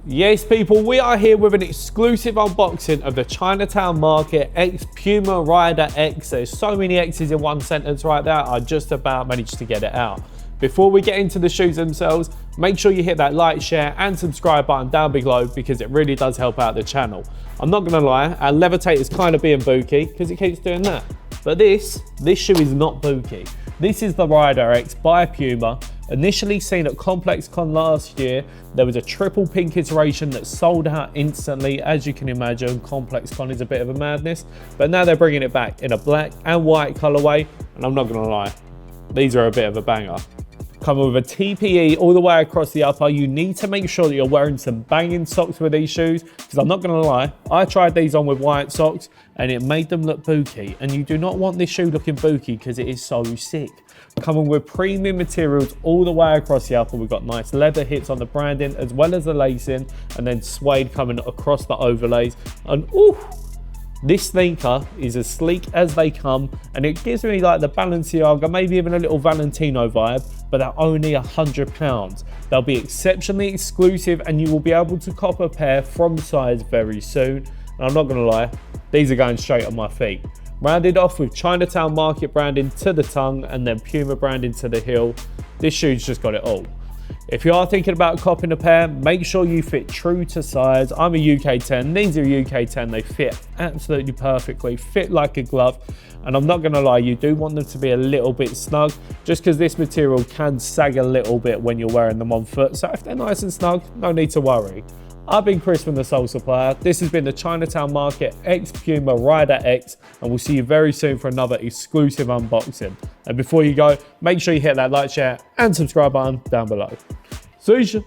Yes, people, we are here with an exclusive unboxing of the Chinatown Market X Puma Rider X. There's so many X's in one sentence right there, I just about managed to get it out. Before we get into the shoes themselves, make sure you hit that like, share and subscribe button down below because it really does help out the channel. I'm not gonna lie, our levitate is kind of being booky because it keeps doing that. But this shoe is not booky. This is the Rider X by Puma. Initially seen at ComplexCon last year, there was a triple pink iteration that sold out instantly. As you can imagine, ComplexCon is a bit of a madness, but now they're bringing it back in a black and white colorway, and I'm not gonna lie, these are a bit of a banger. Coming with a TPE all the way across the upper, you need to make sure that you're wearing some banging socks with these shoes, because I'm not gonna lie, I tried these on with white socks and it made them look booky, and you do not want this shoe looking booky because it is so sick. Coming with premium materials all the way across the upper, we've got nice leather hits on the branding as well as the lacing, and then suede coming across the overlays. And ooh, this sneaker is as sleek as they come, and it gives me like the Balenciaga, maybe even a little Valentino vibe, but they're only £100. They'll be exceptionally exclusive and you will be able to cop a pair from size very soon. And I'm not gonna lie, these are going straight on my feet. Rounded off with Chinatown Market branding to the tongue and then Puma branding to the heel. This shoe's just got it all. If you are thinking about copping a pair, make sure you fit true to size. I'm a UK 10, these are UK 10, they fit absolutely perfectly, fit like a glove. And I'm not gonna lie, you do want them to be a little bit snug, just because this material can sag a little bit when you're wearing them on foot. So if they're nice and snug, no need to worry. I've been Chris from The Sole Supplier. This has been the Chinatown Market X Puma Rider X, and we'll see you very soon for another exclusive unboxing. And before you go, make sure you hit that like, share and subscribe button down below. See ya.